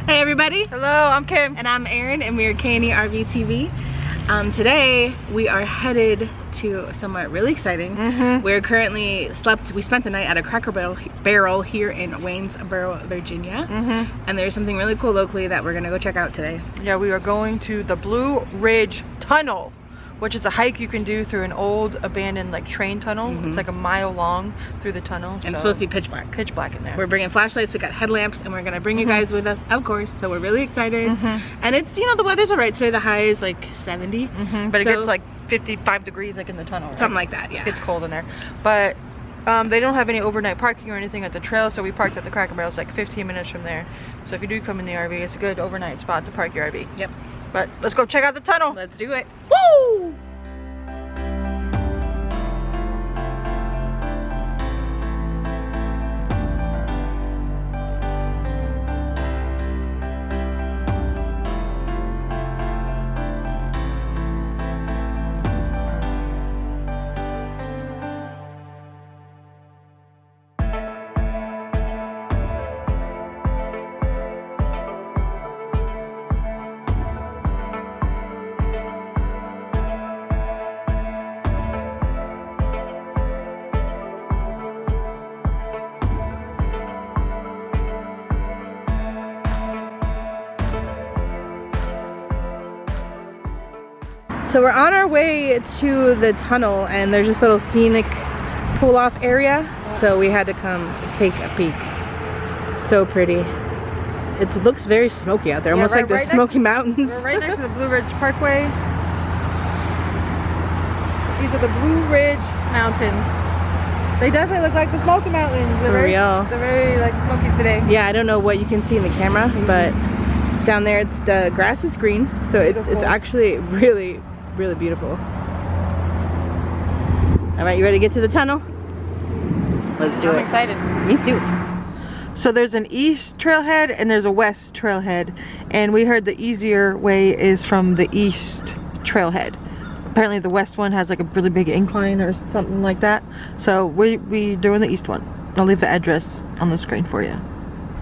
Hey everybody. Hello, I'm Kim. And I'm Erin, and we are K&E RV TV. Today we are headed to somewhere really exciting. We're currently we spent the night at a Cracker Barrel here in Waynesboro, Virginia. And there's something really cool locally that we're gonna go check out today. Yeah, we are going to the Blue Ridge Tunnel, which is a hike you can do through an old abandoned train tunnel. It's like a mile long through the tunnel. And it's supposed to be pitch black. Pitch black in there. We're bringing flashlights, we got headlamps, and we're gonna bring you guys with us, of course. So we're really excited. And it's, you know, the weather's alright today. The high is like 70. But it gets like 55 degrees in the tunnel, right? Something like that, yeah. It's cold in there. But they don't have any overnight parking or anything at the trail, so we parked at the Cracker Barrel. It's like 15 minutes from there. So if you do come in the RV, it's a good overnight spot to park your RV. Yep. But let's go check out the tunnel. Let's do it. Woo! So we're on our way to the tunnel, and there's this little scenic pull-off area, so we had to come take a peek. It's so pretty. It looks very smoky out there, almost like the Smoky Mountains. We're right next to the Blue Ridge Parkway. These are the Blue Ridge Mountains. They definitely look like the Smoky Mountains. For real. They're very smoky today. Yeah, I don't know what you can see in the camera, but down there the grass is green, so it's actually really beautiful. All right, you ready to get to the tunnel? Let's do it. I'm excited. Me too. So there's an east trailhead and there's a west trailhead, and we heard the easier way is from the east trailhead. Apparently the west one has like a really big incline or something like that. So we doing the east one. I'll leave the address on the screen for you.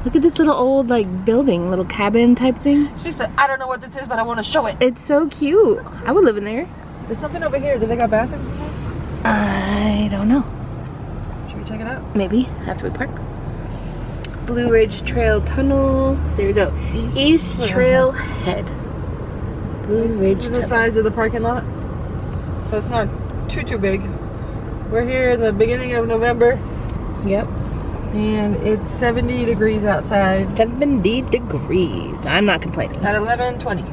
Look at this little old building, little cabin type thing. She said, I don't know what this is, but I want to show it. It's so cute. I would live in there. There's something over here. Do they got bathrooms in there? I don't know. Should we check it out? Maybe after we park. Blue Ridge Trail Tunnel. There we go. East Trail Head. Blue Ridge This is the size of the parking lot. So it's not too big. We're here in the beginning of November. Yep. And it's 70 degrees outside. 70 degrees. I'm not complaining. At 11:20.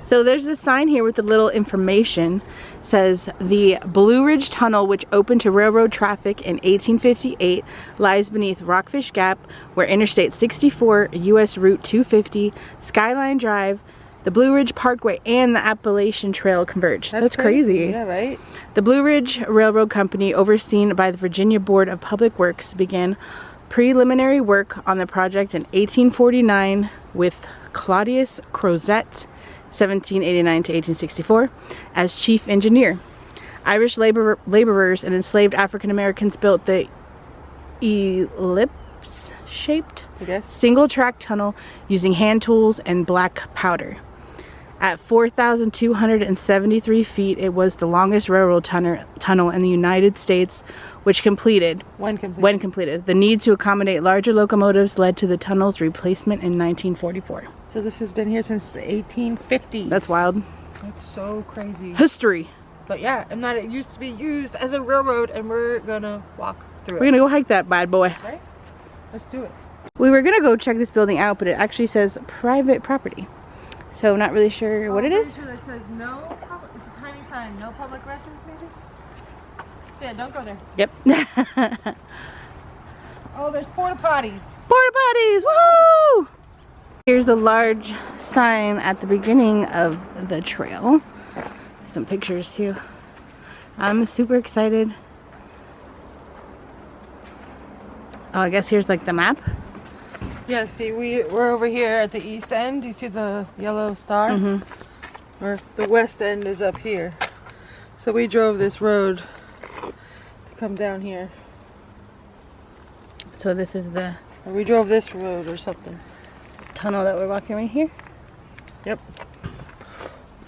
So there's this sign here with a little information. It says the Blue Ridge Tunnel, which opened to railroad traffic in 1858, lies beneath Rockfish Gap, where Interstate 64, US Route 250, Skyline Drive, the Blue Ridge Parkway, and the Appalachian Trail converge. That's crazy. Yeah, right? The Blue Ridge Railroad Company, overseen by the Virginia Board of Public Works, began preliminary work on the project in 1849 with Claudius Crozet, 1789 to 1864, as chief engineer. Irish laborers and enslaved African Americans built the ellipse-shaped single-track tunnel using hand tools and black powder. At 4,273 feet, it was the longest railroad tunnel in the United States, which when completed. The need to accommodate larger locomotives led to the tunnel's replacement in 1944. So this has been here since the 1850s. That's wild. That's so crazy. History. But yeah, it used to be used as a railroad, and we're gonna walk through it. We're gonna go hike that bad boy. Right? Let's do it. We were gonna go check this building out, but it actually says private property. So I'm not really sure what it is. Sure that says no public, it's a tiny sign, no public restrooms maybe? Yeah, don't go there. Yep. Oh, there's porta potties. Porta potties, woo! Here's a large sign at the beginning of the trail. Some pictures too. I'm super excited. Oh, I guess here's the map. Yeah, see, we're over here at the east end. You see the yellow star? Or the west end is up here. So we drove this road to come down here. So this is the... Or we drove this road or something. tunnel that we're walking right here. Yep.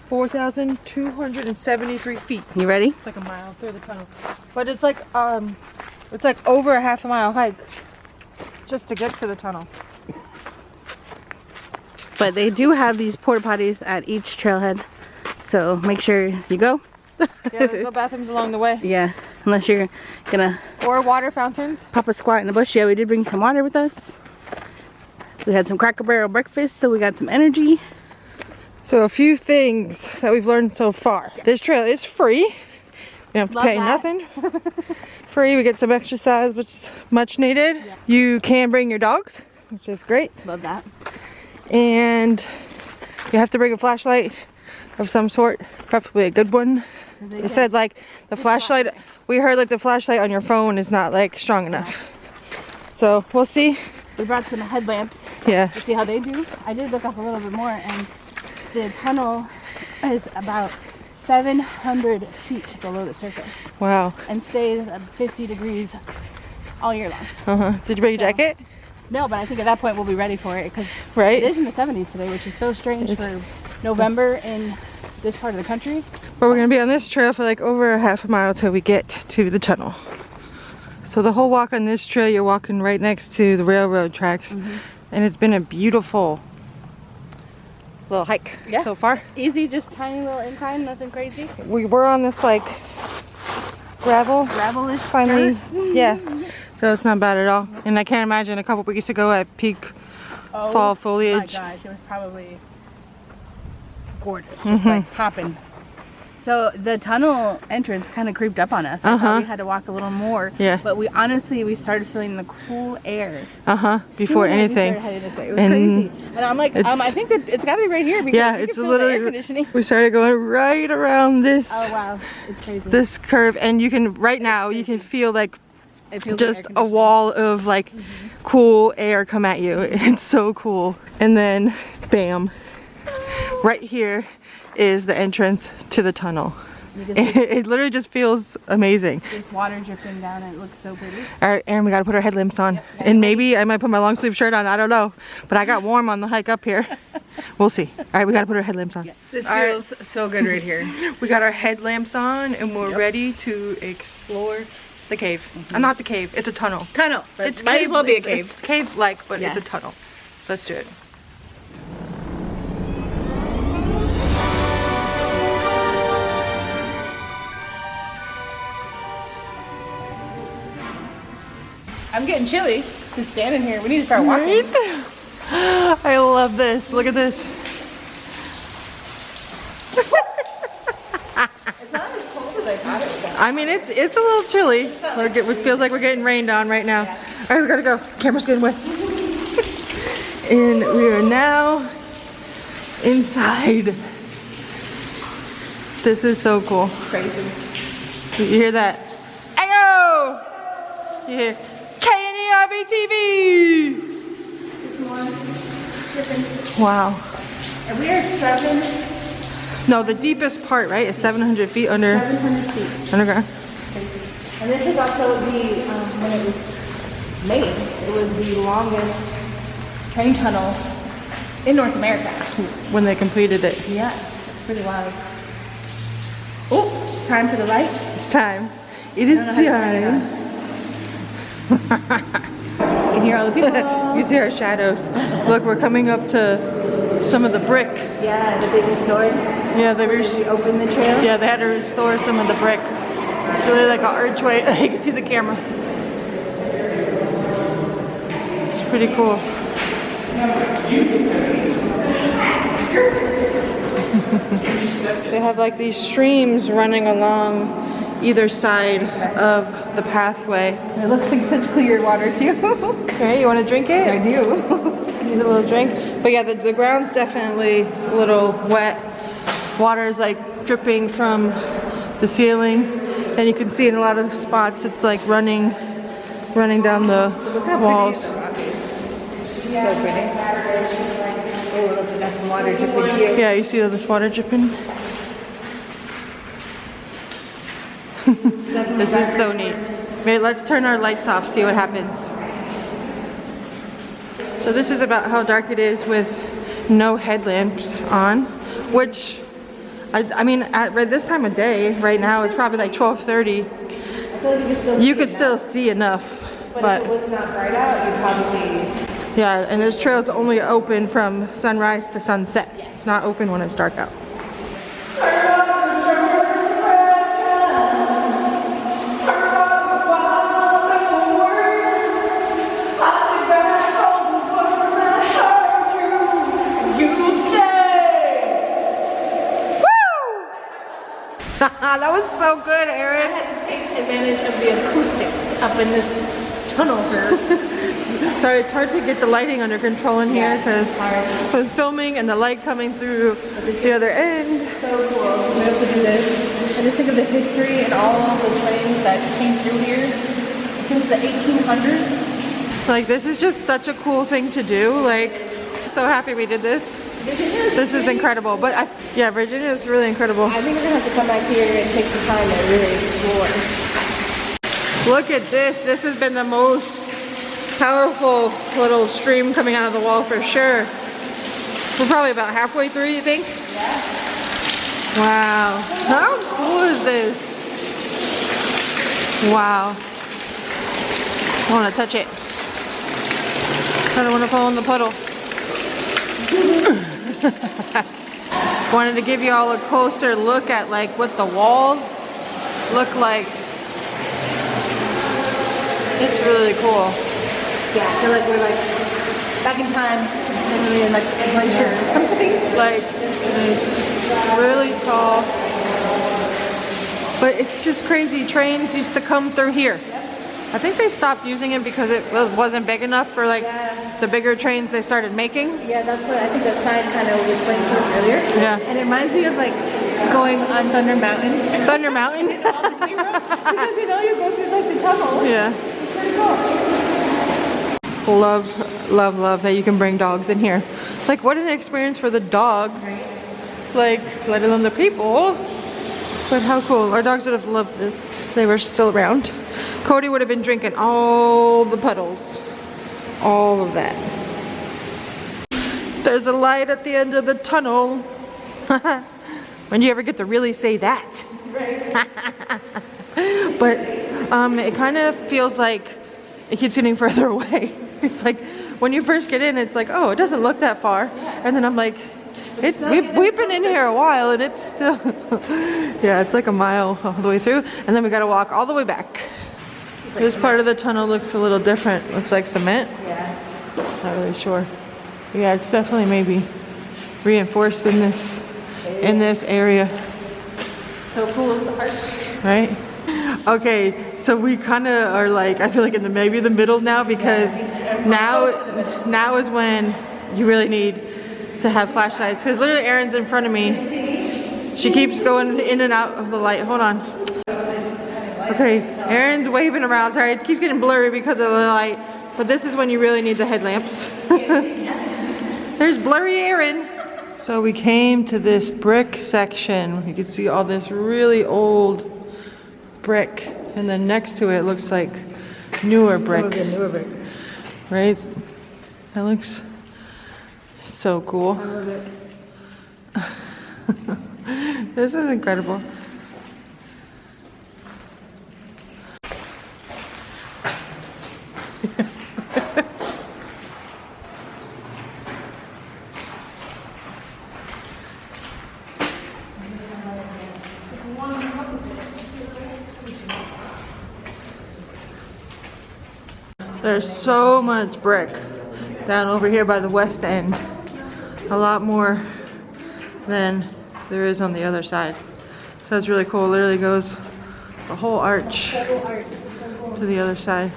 4,273 feet. You ready? It's like a mile through the tunnel. But it's like over a half a mile hike just to get to the tunnel. But they do have these porta potties at each trailhead, so make sure you go. Yeah, there's no bathrooms along the way. Yeah, unless you're gonna Or water fountains. pop a squat in the bush. Yeah, we did bring some water with us. We had some Cracker Barrel breakfast, so we got some energy. So a few things that we've learned so far. This trail is free. You don't have to pay nothing. Free, we get some exercise, which is much needed. Yeah. You can bring your dogs, which is great. Love that. And you have to bring a flashlight of some sort, preferably a good one. They said like the flashlight, we heard like the flashlight on your phone is not like strong enough. So we'll see. We brought some headlamps. Yeah. To see how they do. I did look up a little bit more, and the tunnel is about 700 feet below the surface. Wow. And stays at 50 degrees all year long. Did you bring a jacket? No, but I think at that point we'll be ready for it, because right? It is in the 70s today, which is so strange for November in this part of the country. But we're gonna be on this trail for like over a half a mile till we get to the tunnel. So the whole walk on this trail, you're walking right next to the railroad tracks, and it's been a beautiful little hike so far. Easy, just tiny little incline, nothing crazy. We were on this like Gravelish finally, yeah. So it's not bad at all. And I can't imagine a couple weeks ago at peak fall foliage. Oh my gosh, it was probably gorgeous, just like popping. So the tunnel entrance kind of creeped up on us. I thought we had to walk a little more. Yeah. But we started feeling the cool air. Before anything. We started heading this way. It was crazy. And I'm like, I think that it's got to be right here, because it's literally air conditioning. We started going right around this. Oh wow, it's crazy. This curve, and you can you can feel like just a wall of like cool air come at you. It's so cool. And then bam, right here is the entrance to the tunnel. It literally just feels amazing. There's water dripping down and it looks so pretty. Alright, Erin, we gotta put our headlamps on. And maybe I might put my long sleeve shirt on, I don't know. But I got warm on the hike up here. We'll see. Alright, we gotta put our headlamps on. This feels so good right here. We got our headlamps on and we're ready to explore the cave. Not the cave, it's a tunnel. Tunnel. It might as well be a cave. It's cave-like, but it's a tunnel. Let's do it. I'm getting chilly just standing here. We need to start walking. I love this. Look at this. It's not as cold as I thought it was. I mean, it's a little chilly. It feels like we're getting rained on right now. All right, we gotta go. Camera's getting wet. And we are now inside. This is so cool. Crazy. You hear that? Ayo! You hear KNERB TV! Wow. And we are 7. No, the deepest part, right, is 700 feet under. 700 feet. Underground. And this is also the, when it was made, it was the longest train tunnel in North America. When they completed it. Yeah, it's pretty wild. Oh, time for the light. It's time. It is time. You can hear all the people. You see our shadows. Look, we're coming up to some of the brick. Yeah, that they restored. Yeah, they reopened the trail. Yeah, they had to restore some of the brick. It's really like an archway. You can see the camera. It's pretty cool. They have like these streams running along either side of the pathway. It looks like such clear water too. Okay, you want to drink it? I do. Need a little drink. But yeah, the ground's definitely a little wet. Water is like dripping from the ceiling. And you can see in a lot of spots it's like running down the walls. Yeah. So pretty. Oh, look, we got some water dripping here. Yeah, you see this water dripping? This is so neat. Wait, let's turn our lights off, see what happens. So this is about how dark it is with no headlamps on, which I mean at this time of day, right now it's probably like 12:30. You could still see enough, but if it was not bright out, you'd probably. yeah, and this trail is only open from sunrise to sunset. It's not open when it's dark out. That was so good, Erin. I had to take advantage of the acoustics up in this tunnel here. Sorry, it's hard to get the lighting under control in here because with filming and the light coming through the other end. So cool. We have to do this. I just think of the history and all of the trains that came through here since the 1800s. Like, this is just such a cool thing to do. Like, so happy we did this. This is incredible. But yeah, Virginia is really incredible. I think we're gonna have to come back here and take the time to really explore. Look at this. This has been the most powerful little stream coming out of the wall for sure. We're probably about halfway through, you think? Yeah. Wow. How cool is this? Wow. I want to touch it. I don't want to fall in the puddle. Wanted to give you all a closer look at like what the walls look like. It's really cool. Yeah, I feel like we're like back in time and we're in like adventure or something. Like, it's really tall. But it's just crazy. Trains used to come through here. I think they stopped using it because it wasn't big enough for like the bigger trains they started making. Yeah, that's what I think that sign kind of was explained to us earlier. Yeah. And it reminds me of like going on Thunder Mountain. Thunder Mountain? Because you know you go through like the tunnel. Yeah. It's pretty cool. Love, love, love that you can bring dogs in here. Like, what an experience for the dogs. Right. Like, let alone the people. But how cool. Our dogs would have loved this if they were still around. Cody would have been drinking all the puddles. All of that. There's a light at the end of the tunnel. When do you ever get to really say that? Right. But it kind of feels like it keeps getting further away. It's like when you first get in, it's like, oh, it doesn't look that far. And then I'm like, we've been in here a while and it's still, yeah, it's like a mile all the way through. And then we got to walk all the way back. This part of the tunnel looks a little different. Looks like cement. Yeah. Not really sure. Yeah, it's definitely maybe reinforced in this area. So cool is the heart. Right? Okay, so we kind of are like, I feel like in maybe the middle now because now is when you really need to have flashlights because literally Erin's in front of me. She keeps going in and out of the light. Hold on. Okay, Erin's waving around. Sorry, it keeps getting blurry because of the light. But this is when you really need the headlamps. There's blurry Erin. So we came to this brick section. You can see all this really old brick. And then next to it looks like newer brick. Newer brick. Right? That looks so cool. I love it. This is incredible. There's so much brick down over here by the west end. A lot more than there is on the other side. So that's really cool. It literally goes the whole arch to the other side.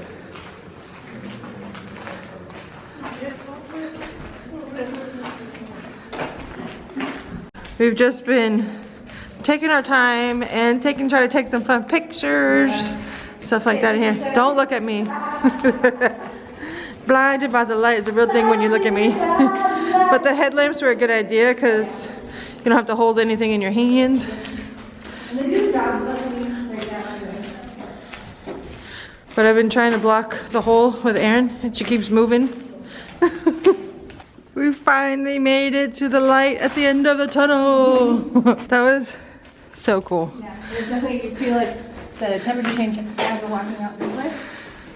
We've just been taking our time and trying to take some fun pictures, stuff like that in here. Don't look at me. Blinded by the light is a real thing when you look at me. But the headlamps were a good idea because you don't have to hold anything in your hand. But I've been trying to block the hole with Erin and she keeps moving. We finally made it to the light at the end of the tunnel. That was so cool. Yeah, it's definitely, you feel like the temperature change as we're walking out this way.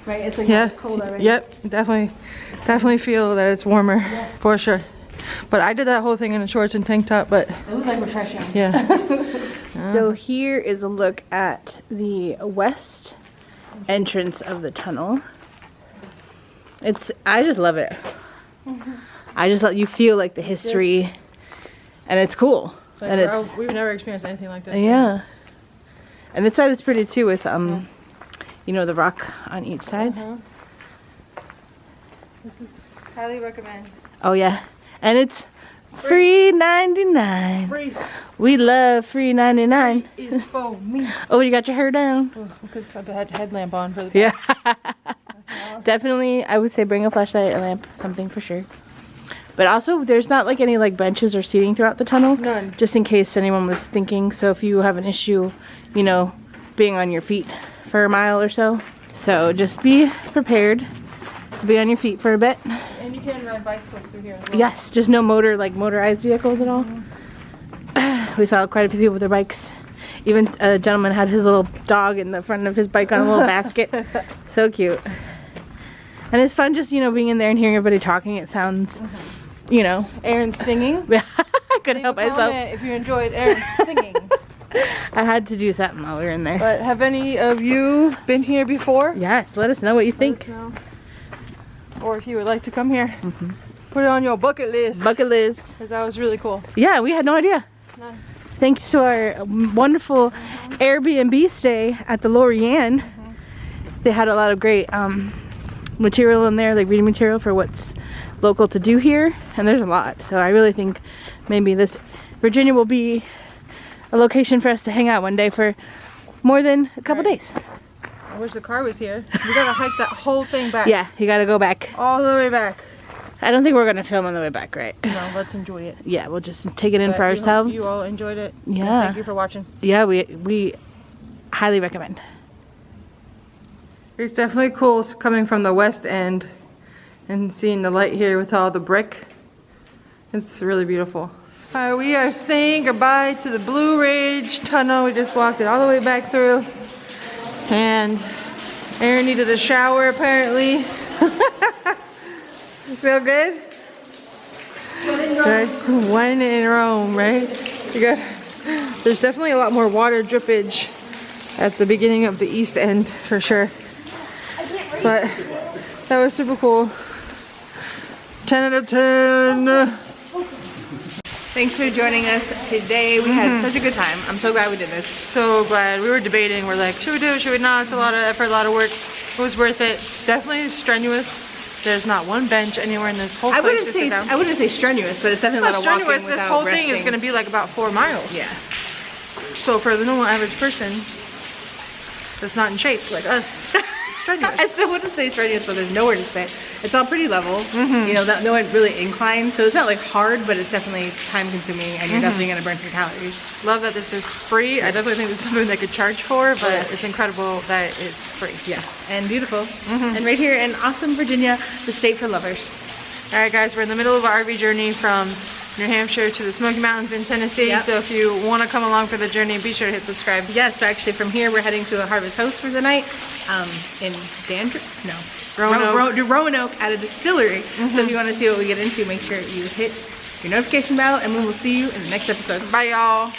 Right, it's like Yeah, it's cold already. yep, definitely feel that it's warmer, for sure. But I did that whole thing in a shorts and tank top, but it was like refreshing. yeah. So here is a look at the west entrance of the tunnel. I just love it. I just let you feel like the history, and it's cool. Like, and we've never experienced anything like this. yeah. And this side is pretty too, with you know, the rock on each side. This is highly recommend. Oh yeah, and it's free 99. Free We love free 99. is for me. Oh, you got your hair down. Oh, because I had headlamp on for the Yeah. Definitely, I would say bring a flashlight, a lamp, something for sure. But also, there's not like any like benches or seating throughout the tunnel. None. Just in case anyone was thinking. So if you have an issue, you know, being on your feet for a mile or so. So just be prepared to be on your feet for a bit. And you can ride bicycles through here as well. Yes, just no motorized vehicles at all. We saw quite a few people with their bikes. Even a gentleman had his little dog in the front of his bike on a little basket. So cute. And it's fun just, you know, being in there and hearing everybody talking. It sounds, you know. Aaron singing. I couldn't help myself. If you enjoyed Aaron singing. I had to do something while we were in there. But have any of you been here before? Yes, let us know what you think. Or if you would like to come here. Put it on your bucket list. Bucket list. Because that was really cool. Yeah, we had no idea. None. Thanks to our wonderful Airbnb stay at the Lorianne. They had a lot of great material in there, like reading material for what's local to do here, and there's a lot. So I really think maybe Virginia will be a location for us to hang out one day for more than a couple days. I wish the car was here. We gotta hike that whole thing back. Yeah, you gotta go back. All the way back. I don't think we're gonna film on the way back, right? No, let's enjoy it. Yeah, we'll just take it in But for we hope ourselves. you all enjoyed it. Yeah. And thank you for watching. Yeah, we highly recommend. It's definitely cool coming from the west end and seeing the light here with all the brick. It's really beautiful. We are saying goodbye to the Blue Ridge Tunnel. We just walked it all the way back through. And Aaron needed a shower apparently. You feel good? Right. When in Rome, right? There's definitely a lot more water drippage at the beginning of the east end for sure. But that was super cool. 10 out of 10. Thanks for joining us today. We had such a good time. I'm so glad we did this. So glad. We were debating. We're like, should we do it? Should we not? It's a lot of effort, a lot of work. It was worth it. Definitely strenuous. There's not one bench anywhere in this whole place. I wouldn't say strenuous, but it's definitely a lot of walking strenuous. without This whole resting. thing is going to be like about 4 miles. Yeah. So for the normal average person that's not in shape like us, strenuous. I still wouldn't say strenuous, but there's nowhere to sit. It's all pretty level. You know, no one really inclined, so it's not like hard, but it's definitely time consuming, and you're definitely gonna burn some calories. Love that this is free. I definitely think this is something they could charge for, but it's incredible that it's free. Yeah, and beautiful. And right here in awesome Virginia, the state for lovers. All right, guys, we're in the middle of our RV journey from New Hampshire to the Smoky Mountains in Tennessee. Yep. So if you want to come along for the journey, be sure to hit subscribe. Yes, so actually from here we're heading to a Harvest Host for the night in Roanoke at a distillery. So if you want to see what we get into, make sure you hit your notification bell, and we will see you in the next episode. Bye, y'all.